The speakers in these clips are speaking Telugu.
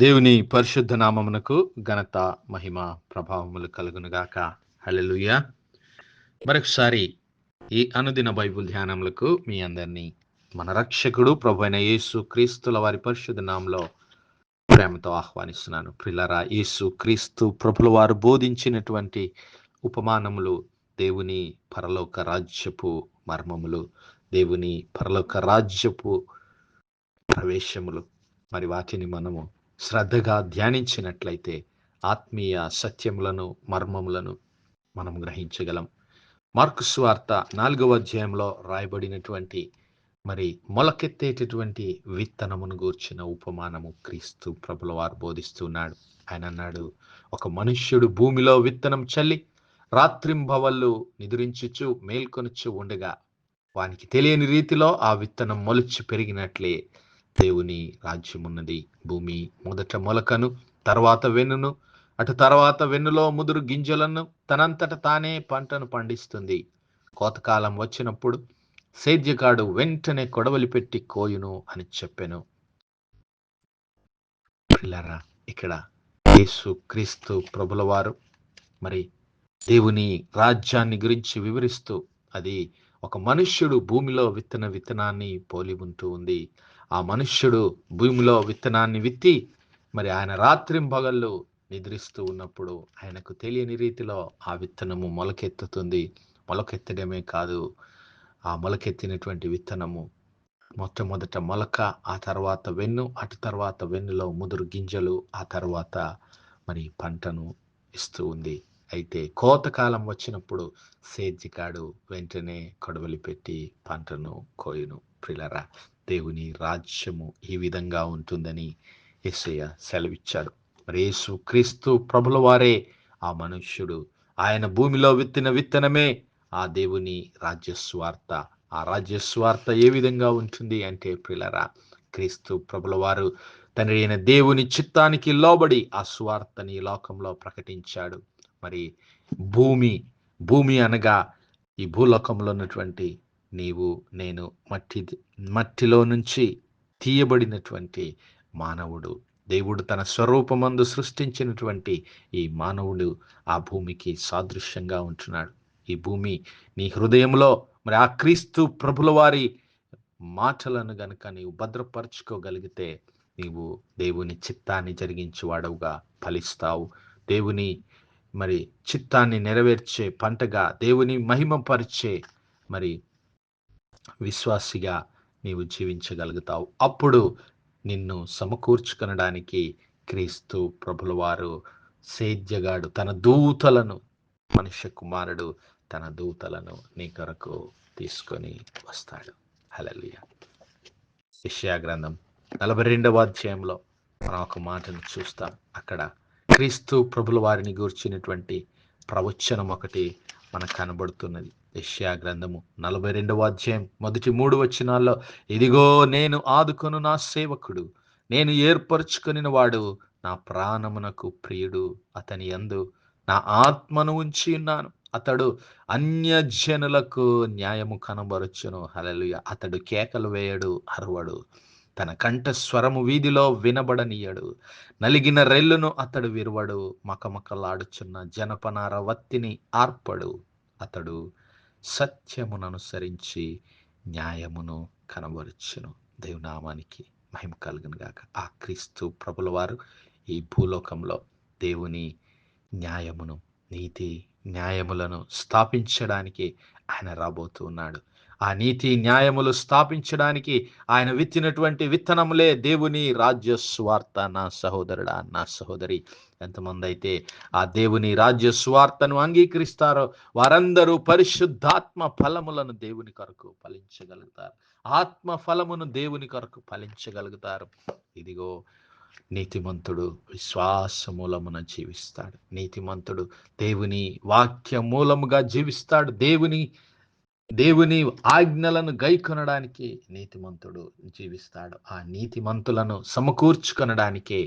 దేవుని పరిశుద్ధ నామమునకు ఘనత, మహిమ, ప్రభావములు కలుగునుగాక. హల్లెలూయా. మరొకసారి ఈ అనుదిన బైబిల్ ధ్యానములకు మీ అందరినీ మన రక్షకుడు ప్రభువైన యేసు క్రీస్తుల వారి పరిశుద్ధ నామములో ప్రేమతో ఆహ్వానిస్తున్నాను. ప్రియులారా, యేసు క్రీస్తు ప్రభుల వారు బోధించినటువంటి ఉపమానములు దేవుని పరలోక రాజ్యపు మర్మములు, దేవుని పరలోక రాజ్యపు ప్రవేశములు. మరి వాటిని మనము శ్రద్ధగా ధ్యానించినట్లయితే ఆత్మీయ సత్యములను, మర్మములను మనం గ్రహించగలం. మార్కు సువార్త 4వ అధ్యాయంలో రాయబడినటువంటి మరి మొలకెత్తేటటువంటి విత్తనమును గూర్చిన ఉపమానము క్రీస్తు ప్రభుల వారు బోధిస్తున్నాడు. ఆయన అన్నాడు, ఒక మనుష్యుడు భూమిలో విత్తనం చల్లి రాత్రింబవళ్ళు నిద్రించుచు మేల్కొనుచు ఉండగా వానికి తెలియని రీతిలో ఆ విత్తనం మొలిచి పెరిగినట్లే దేవుని రాజ్యమున్నది. భూమి మొదట మొలకను, తర్వాత వెన్నును, అటు తర్వాత వెన్నులో ముదురు గింజలను తనంతట తానే పంటను పండిస్తుంది. కోతకాలం వచ్చినప్పుడు సేద్యగాడు వెంటనే కొడవలి పెట్టి కోయును అని చెప్పెను. పిల్లరా, ఇక్కడ యేసు క్రీస్తు ప్రభుల వారు మరి దేవుని రాజ్యాన్ని గురించి వివరిస్తూ, అది ఒక మనుష్యుడు భూమిలో విత్తనాన్ని పోలి ఉంటూ ఉంది. ఆ మనుష్యుడు భూమిలో విత్తనాన్ని విత్తి మరి ఆయన రాత్రింబగళ్ళు నిద్రిస్తూ ఉన్నప్పుడు ఆయనకు తెలియని రీతిలో ఆ విత్తనము మొలకెత్తుతుంది. మొలకెత్తడమే కాదు, ఆ మొలకెత్తినటువంటి విత్తనము మొట్టమొదట మొలక, ఆ తర్వాత వెన్ను, అటు తర్వాత వెన్నులో ముదురు గింజలు, ఆ తర్వాత మరి పంటను ఇస్తూ ఉంది. అయితే కోతకాలం వచ్చినప్పుడు సేద్యగాడు వెంటనే కొడవలి పెట్టి పంటను కోయును. ప్రియులారా, దేవుని రాజ్యము ఈ విధంగా ఉంటుందని యేసయ్య సెలవిచ్చాడు. మరి యేసు క్రీస్తు ప్రభుల వారే ఆ మనుష్యుడు. ఆయన భూమిలో విత్తిన విత్తనమే ఆ దేవుని రాజ్య స్వార్థ. ఆ రాజ్య స్వార్థ ఏ విధంగా ఉంటుంది అంటే, ప్రియులారా, క్రీస్తు ప్రభుల వారు తండ్రి అయిన దేవుని చిత్తానికి లోబడి ఆ స్వార్థని లోకంలో ప్రకటించాడు. మరి భూమి అనగా ఈ భూలోకంలో ఉన్నటువంటి నీవు నేను మట్టిలో నుంచి తీయబడినటువంటి మానవుడు. దేవుడు తన స్వరూపమందు సృష్టించినటువంటి ఈ మానవుడు ఆ భూమికి సాదృశ్యంగా ఉంటున్నాడు. ఈ భూమి నీ హృదయంలో మరి ఆ క్రీస్తు ప్రభుల వారి మాటలను గనుక నీవు భద్రపరచుకోగలిగితే నీవు దేవుని చిత్తాన్ని జరిగించేవాడవుగా ఫలిస్తావు. దేవుని మరి చిత్తాన్ని నెరవేర్చే పంటగా, దేవుని మహిమపరిచే మరి విశ్వాసిగా నీవు జీవించగలుగుతావు. అప్పుడు నిన్ను సమకూర్చుకొనడానికి క్రీస్తు ప్రభుల వారు సేద్యగాడు తన దూతలను, మనుష్య కుమారుడు తన దూతలను నీ కొరకు తీసుకొని వస్తాడు. హల్లెలూయా. యెషయా గ్రంథం 42వ అధ్యాయంలో మనం ఒక మాటను చూస్తాం. అక్కడ క్రీస్తు ప్రభుల వారిని గూర్చినటువంటి ప్రవచనం ఒకటి మనకు కనబడుతున్నది. యెషయా గ్రంథము 42వ అధ్యాయం మొదటి 3 వచనాల్లో, ఇదిగో నేను ఆదుకొను నా సేవకుడు, నేను ఏర్పరచుకొనిన వాడు, నా ప్రాణమునకు ప్రియుడు, అతని యందు నా ఆత్మను ఉంచి ఉన్నాను. అతడు అన్యజనులకు న్యాయము కనబరచును. హల్లెలూయా. అతడు కేకలు వేయడు, అరవడు, తన కంఠస్వరము వీధిలో వినబడనీయడు. నలిగిన రెల్లును అతడు విరువడు, మకమకలాడుచున్న జనపనార వత్తిని ఆర్పడు. అతడు సత్యమును అనుసరించి న్యాయమును కనబరుచును. దేవునామానికి మహిమ కలుగును గాక. ఆ క్రీస్తు ప్రభుల వారు ఈ భూలోకంలో దేవుని న్యాయమును, నీతి న్యాయములను స్థాపించడానికి ఆయన రాబోతూ ఉన్నాడు. ఆ నీతి న్యాయములు స్థాపించడానికి ఆయన విత్తినటువంటి విత్తనములే దేవుని రాజ్య స్వార్థ. నా సహోదరుడా, నా సహోదరి, ఎంతమంది అయితే ఆ దేవుని రాజ్య స్వార్థను అంగీకరిస్తారో వారందరూ పరిశుద్ధాత్మ ఫలములను దేవుని కొరకు ఫలించగలుగుతారు. ఆత్మ ఫలమును దేవుని కొరకు ఫలించగలుగుతారు. ఇదిగో, నీతిమంతుడు విశ్వాస మూలమున జీవిస్తాడు. నీతిమంతుడు దేవుని వాక్య మూలముగా జీవిస్తాడు. దేవుని దేవుని ఆజ్ఞలను గైకొనడానికి నీతిమంతుడు జీవిస్తాడు. ఆ నీతిమంతులను సమకూర్చుకొనడానికే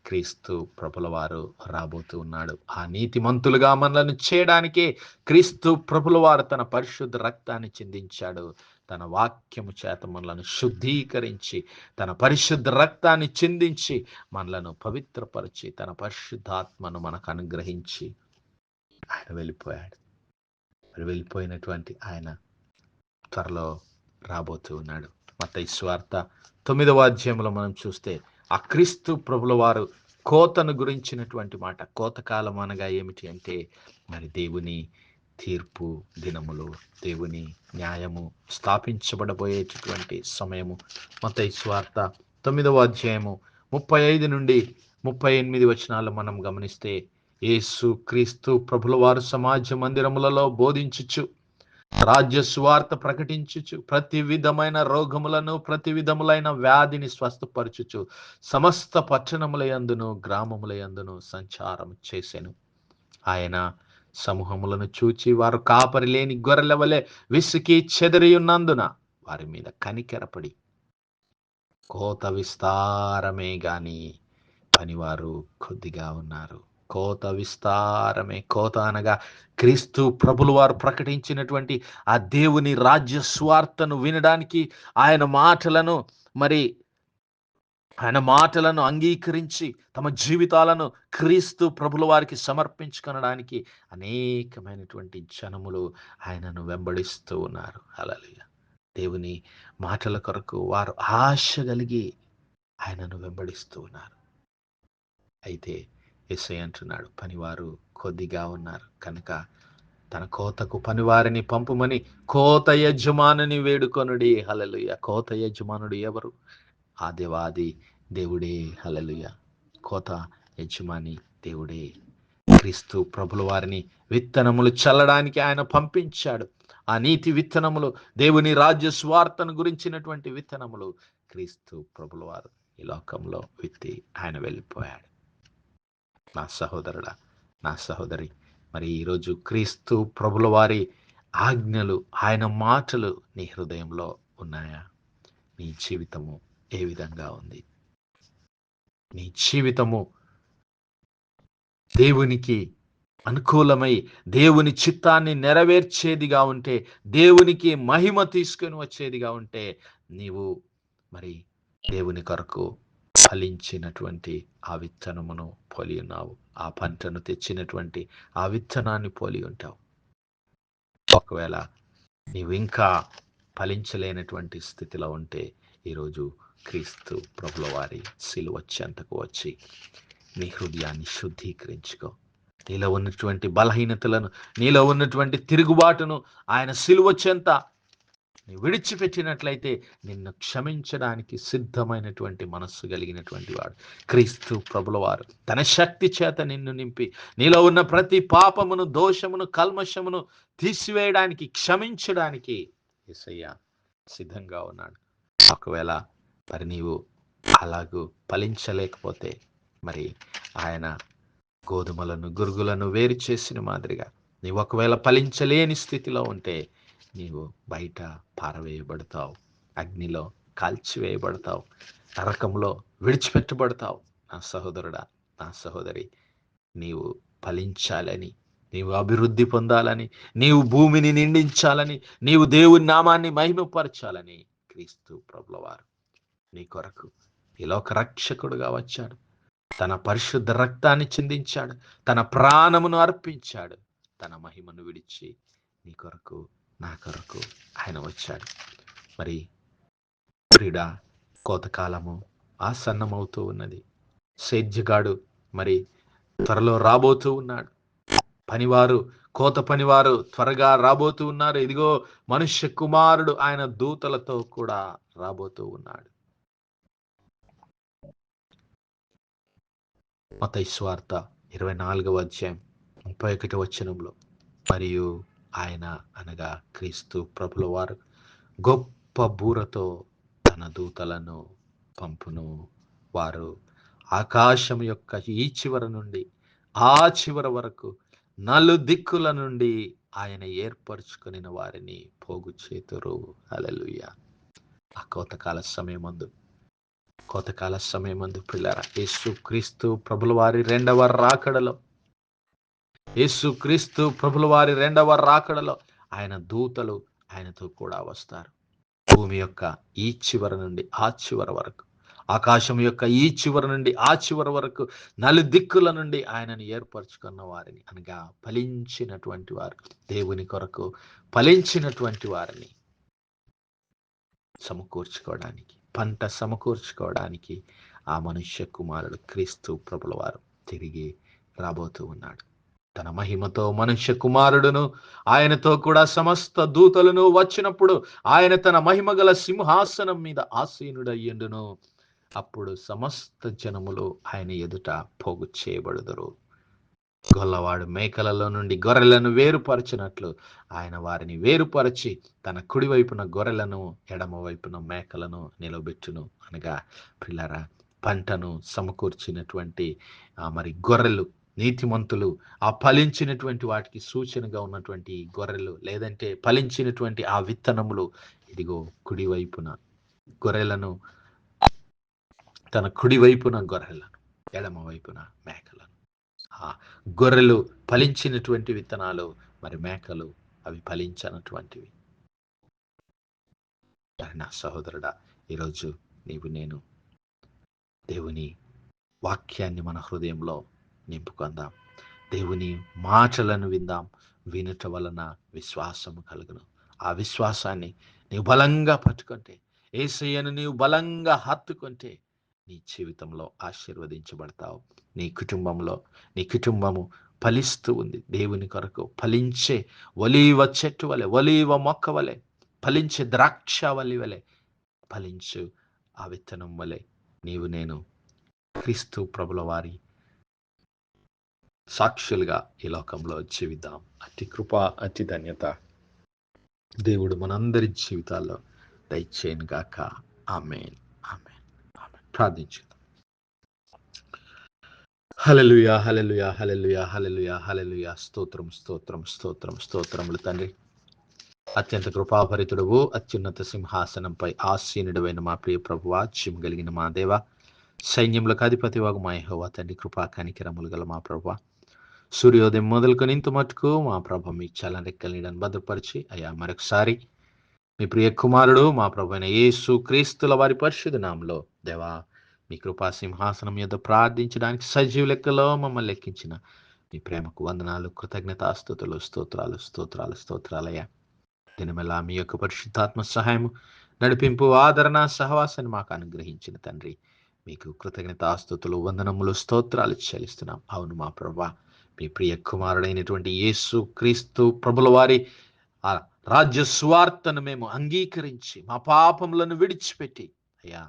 క్రీస్తు ప్రభుల వారు రాబోతూ ఉన్నాడు. ఆ నీతిమంతులుగా మనలను చేయడానికే క్రీస్తు ప్రభుల వారు తన పరిశుద్ధ రక్తాన్ని చిందించాడు. తన వాక్యము చేత మనలను శుద్ధీకరించి, తన పరిశుద్ధ రక్తాన్ని చిందించి, మనలను పవిత్రపరిచి, తన పరిశుద్ధాత్మను మనకు అనుగ్రహించి ఆయన వెళ్ళిపోయాడు. మరి వెళ్ళిపోయినటువంటి ఆయన త్వరలో రాబోతూ ఉన్నాడు. మత్తయి సువార్త 9వ అధ్యాయంలో మనం చూస్తే ఆ క్రీస్తు ప్రభుల వారు కోతను గురించినటువంటి మాట. కోతకాలం అనగా ఏమిటి అంటే మరి దేవుని తీర్పు దినములు, దేవుని న్యాయము స్థాపించబడబోయేటటువంటి సమయము. మత్తయి సువార్త 9వ అధ్యాయము 35 నుండి 38 వచనాలు మనం గమనిస్తే, యేసు క్రీస్తు ప్రభుల వారు సమాజ మందిరములలో బోధించుచు, రాజ్య సువార్త ప్రకటించుచు, ప్రతి విధమైన రోగములను, ప్రతి విధములైన వ్యాధిని స్వస్థపరచుచు సమస్త పట్టణములయందును గ్రామములయందును సంచారం చేసెను. ఆయన సమూహములను చూచి వారు కాపరి లేని గొర్రెల వలె విసికి చెదరి ఉన్నందున వారి మీద కనికెరపడి, కోత విస్తారమే గాని పనివారు కొద్దిగా ఉన్నారు. కోత విస్తారమే. కోత అనగా క్రీస్తు ప్రభులు వారు ప్రకటించినటువంటి ఆ దేవుని రాజ్య స్వార్థను వినడానికి, ఆయన మాటలను అంగీకరించి తమ జీవితాలను క్రీస్తు ప్రభుల వారికి సమర్పించుకొనడానికి అనేకమైనటువంటి జనములు ఆయనను వెంబడిస్తూ ఉన్నారు. హల్లెలూయా. దేవుని మాటల కొరకు వారు ఆశ కలిగి ఆయనను వెంబడిస్తూ ఉన్నారు. అయితే యేసయ్య అంటున్నాడు, పనివారు కొద్దిగా ఉన్నారు కనుక తన కోతకు పనివారిని పంపుమని కోత యజమానుని వేడుకొనుడి. హల్లెలూయా. కోత యజమానుడు ఎవరు? ఆ దేవాది దేవుడే. హల్లెలూయా. కోత యజమాని దేవుడే. క్రీస్తు ప్రభుల వారిని విత్తనములు చల్లడానికి ఆయన పంపించాడు. ఆ నీతి విత్తనములు, దేవుని రాజ్య స్వార్థను గురించినటువంటి విత్తనములు క్రీస్తు ప్రభుల వారు ఈ లోకంలో విత్తి ఆయన వెళ్ళిపోయాడు. నా సహోదరుడా, నా సహోదరి, మరి ఈరోజు క్రీస్తు ప్రభుల వారి ఆజ్ఞలు, ఆయన మాటలు నీ హృదయంలో ఉన్నాయా? నీ జీవితము ఏ విధంగా ఉంది? నీ జీవితము దేవునికి అనుకూలమై దేవుని చిత్తాన్ని నెరవేర్చేదిగా ఉంటే, దేవునికి మహిమ తీసుకొని వచ్చేదిగా ఉంటే, నీవు మరి దేవుని కొరకు ఫలించినటువంటి ఆ విత్తనమును పోలి ఉన్నావు. ఆ పంటను తెచ్చినటువంటి ఆ విత్తనాన్ని పోలి ఉంటావు. ఒకవేళ నీవు ఇంకా ఫలించలేనటువంటి స్థితిలో ఉంటే, ఈరోజు క్రీస్తు ప్రభుల వారి సిలువ చెంతకు వచ్చి నీ హృదయాన్ని శుద్ధీకరించుకో. నీలో ఉన్నటువంటి బలహీనతలను, నీలో ఉన్నటువంటి తిరుగుబాటును ఆయన సిలువ చెంత విడిచిపెట్టినట్లయితే నిన్ను క్షమించడానికి సిద్ధమైనటువంటి మనస్సు కలిగినటువంటి వాడు క్రీస్తు ప్రభుల వారు తన శక్తి చేత నిన్ను నింపి నీలో ఉన్న ప్రతి పాపమును, దోషమును, కల్మషమును తీసివేయడానికి, క్షమించడానికి యేసయ్య సిద్ధంగా ఉన్నాడు. ఒకవేళ మరి నీవు అలాగూ ఫలించలేకపోతే, మరి ఆయన గోధుమలను, గురుగులను వేరు చేసిన మాదిరిగా నీవు ఒకవేళ ఫలించలేని స్థితిలో ఉంటే, నీవు బయట పారవేయబడతావు, అగ్నిలో కాల్చివేయబడతావు, నరకంలో విడిచిపెట్టబడతావు. నా సహోదరుడా, నా సహోదరి, నీవు ఫలించాలని, నీవు అభివృద్ధి పొందాలని, నీవు భూమిని నిండించాలని, నీవు దేవుని నామాన్ని మహిమపరచాలని క్రీస్తు ప్రభుల వారు నీ కొరకు ఈ లోక రక్షకుడుగా వచ్చాడు. తన పరిశుద్ధ రక్తాన్ని చిందించాడు, తన ప్రాణమును అర్పించాడు, తన మహిమను విడిచి నీ కొరకు, నా కొరకు ఆయన వచ్చాడు. మరి ప్రియుడా, కోతకాలము ఆసన్నమవుతూ ఉన్నది. సేద్యగాడు మరి త్వరలో రాబోతూ ఉన్నాడు. కోత పనివారు త్వరగా రాబోతూ ఉన్నారు. ఇదిగో మనుష్య కుమారుడు ఆయన దూతలతో కూడా రాబోతూ ఉన్నాడు. మత్తయి సువార్త 24వ అధ్యాయం 31వ వచనంలో, మరియు ఆయన అనగా క్రీస్తు ప్రభుల వారు గొప్ప బూరతో తన దూతలను పంపును. వారు ఆకాశం యొక్క ఈ చివర నుండి ఆ చివర వరకు నలు దిక్కుల నుండి ఆయన ఏర్పరచుకొనిన వారిని పోగు చేతురు. హల్లెలూయా. ఆ కోతకాల సమయమందు పిల్లరా, యేసుక్రీస్తు ప్రభుల వారి రెండవ రాకడలో ఆయన దూతలు ఆయనతో కూడా వస్తారు. భూమి యొక్క ఈ చివర నుండి ఆ చివర వరకు, ఆకాశం యొక్క ఈ చివర నుండి ఆ చివర వరకు, నలుదిక్కుల నుండి ఆయనను ఏర్పరచుకున్న వారిని, అనగా ఫలించినటువంటి వారు, దేవుని కొరకు ఫలించినటువంటి వారిని సమకూర్చుకోవడానికి, పంట సమకూర్చుకోవడానికి ఆ మనుష్య కుమారుడు క్రీస్తు ప్రభుల వారు తిరిగి రాబోతూ ఉన్నాడు. తన మహిమతో మనుష్య కుమారుడును ఆయనతో కూడా సమస్త దూతలను వచ్చినప్పుడు ఆయన తన మహిమ గల సింహాసనం మీద ఆసీనుడయ్యుండును. అప్పుడు సమస్త జనములు ఆయన ఎదుట పోగు చేయబడుదురు. గొల్లవాడు మేకలలో నుండి గొర్రెలను వేరుపరచినట్లు ఆయన వారిని వేరుపరచి తన కుడి వైపున గొర్రెలను, ఎడమ వైపున మేకలను నిలబెట్టును. అనగా పిల్లరా, పంటను సమకూర్చినటువంటి మరి గొర్రెలు, నీతిమంతులు, ఆ ఫలించినటువంటి వాటికి సూచనగా ఉన్నటువంటి గొర్రెలు, లేదంటే ఫలించినటువంటి ఆ విత్తనములు, ఇదిగో కుడివైపున గొర్రెలను, తన కుడివైపున గొర్రెలను, ఎడమ వైపున మేకలను. ఆ గొర్రెలు ఫలించినటువంటి విత్తనాలు, మరి మేకలు అవి ఫలించనటువంటివి. నా సహోదరుడా, ఈరోజు నేను దేవుని వాక్యాన్ని మన హృదయంలో నింపుకుందాం. దేవుని మాటలను విందాం. వినుట వలన విశ్వాసము కలుగును. ఆ విశ్వాసాన్ని నీవు బలంగా పట్టుకుంటే, యేసయ్యను నీవు బలంగా హత్తుకుంటే నీ జీవితంలో ఆశీర్వదించబడతావు. నీ కుటుంబము ఫలిస్తూ ఉంది. దేవుని కొరకు ఫలించే ఒలీవ చెట్టు వలె, ఒలీవ మొక్క వలె, ఫలించే ద్రాక్షవల్లి వలె, ఫలించు ఆ విత్తనం వలె నేను క్రీస్తు ప్రభుల వారి సాక్షులుగా ఈ లోకంలో జీవిద్దాం. అతి కృప, అతి ధన్యత దేవుడు మనందరి జీవితాల్లో దయచేయను గాక. ఆమేన్, ఆమేన్, ఆమేన్. ప్రార్థించుదాం. హల్లెలూయా, హల్లెలూయా, హల్లెలూయా, హల్లెలూయా, హల్లెలూయా. స్తోత్రం, స్తోత్రం, స్తోత్రం, స్తోత్రములు తండ్రి. అత్యంత కృపాభరితుడవు, అత్యున్నత సింహాసనంపై ఆసీనుడవైన మా ప్రియ ప్రభువా, జీవం కలిగిన మా దేవ, సైన్యములకు అధిపతి వాగు మా యెహోవా తండ్రి, కృపా కనికరములు గల మా ప్రభువా, సూర్యోదయం మొదలుకొని ఇంత మటుకు మా ప్రభు మీ చల్లని రెక్కల నీడను భద్రపరిచి, అయ్యా మరొకసారి మీ ప్రియ కుమారుడు మా ప్రభు అయిన యేసు క్రీస్తుల వారి పరిశుద్ధ నామములో దేవా, మీ కృపా సింహాసనం యొద్ద ప్రార్థించడానికి సజీవ లెక్కలో మమ్మల్ని లెక్కించిన మీ ప్రేమకు వందనాలు, కృతజ్ఞతాస్తుతులు, స్తోత్రాలు, స్తోత్రాలు, స్తోత్రాలయ్యా. దినమెల్లా మీ యొక్క పరిశుద్ధాత్మ సహాయము, నడిపింపు, ఆదరణ, సహవాసాన్ని మాకు అనుగ్రహించిన తండ్రి, మీకు కృతజ్ఞతాస్తుతులు, వందనములు, స్తోత్రాలు చెల్లిస్తున్నాం. అవును మా ప్రభువా, మీ ప్రియ కుమారుడైనటువంటి యేసు క్రీస్తు ప్రభుల వారి ఆ రాజ్య సువార్తను మేము అంగీకరించి మా పాపములను విడిచిపెట్టి అయ్యా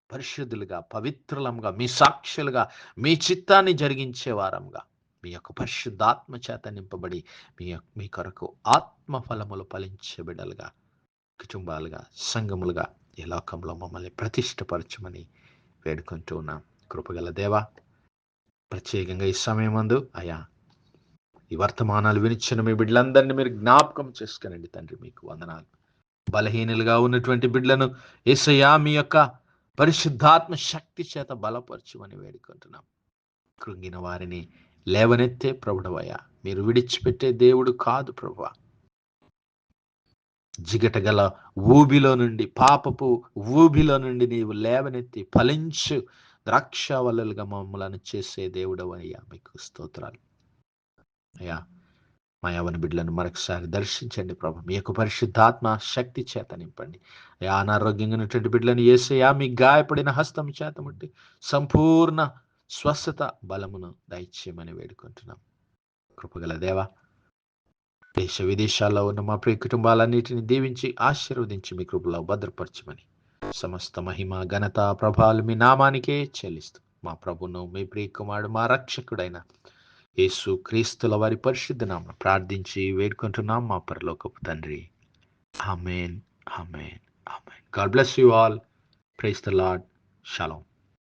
పరిశుద్ధులుగా, పవిత్రులంగా, మీ సాక్షులుగా, మీ చిత్తాన్ని జరిగించే వారంగా, మీ యొక్క పరిశుద్ధాత్మ చేత నింపబడి మీ కొరకు ఆత్మ ఫలములు ఫలించే బిడ్డలుగా, కుటుంబాలుగా, సంఘములుగా ఈ లోకంలో మమ్మల్ని ప్రతిష్టపరచమని వేడుకుంటూ ఉన్నాం. కృపగల దేవా, ప్రత్యేకంగా ఈ సమయమందు అయ్యా ఈ వర్తమానాలు వినిచిన మీ బిడ్డలందరినీ మీరు జ్ఞాపకం చేసుకునండి తండ్రి. మీకు వందనాలు. బలహీనులుగా ఉన్నటువంటి బిడ్డలను యేసయ్యా మీ యొక్క పరిశుద్ధాత్మ శక్తి చేత బలపరచుమని వేడుకుంటున్నాం. కృంగిన వారిని లేవనెత్తే ప్రభుడవయ్యా, మీరు విడిచిపెట్టే దేవుడు కాదు ప్రభువా. జిగటగల ఊబిలో నుండి, పాపపు ఊబిలో నుండి నీవు లేవనెత్తి ఫలించు ద్రాక్షవల్లులుగా మమ్మలను చేసే దేవుడవయ్యా, మీకు స్తోత్రాలు. అయ్యా మా యవన బిడ్డలను మరొకసారి దర్శించండి ప్రభు. మీ యొక్క పరిశుద్ధాత్మ శక్తి చేత నింపండి. అయ్యా అనారోగ్యంగా ఉన్నటువంటి బిడ్డలను యేసయ్యా మీ గాయపడిన హస్తం చేత ముట్టి సంపూర్ణ స్వస్థత, బలమును దయచేయమని వేడుకుంటున్నాం. కృపగల దేవా, దేశ విదేశాల్లో ఉన్న మా ప్రియ కుటుంబాలన్నిటిని దీవించి ఆశీర్వదించి మీ కృపలో భద్రపరచమని, సమస్త మహిమ, ఘనత, ప్రభావాలు మీ నామానికే చెల్లిస్తూ మా ప్రభును, మీ ప్రియ కుమారుడు, మా రక్షకుడైన యేసు క్రీస్తుల వారి పరిశుద్ధ నామమున ప్రార్థించి వేడుకుంటున్నాం మా పరలోకపు తండ్రి. Amen, amen, amen. God bless you all. Praise the Lord. Shalom.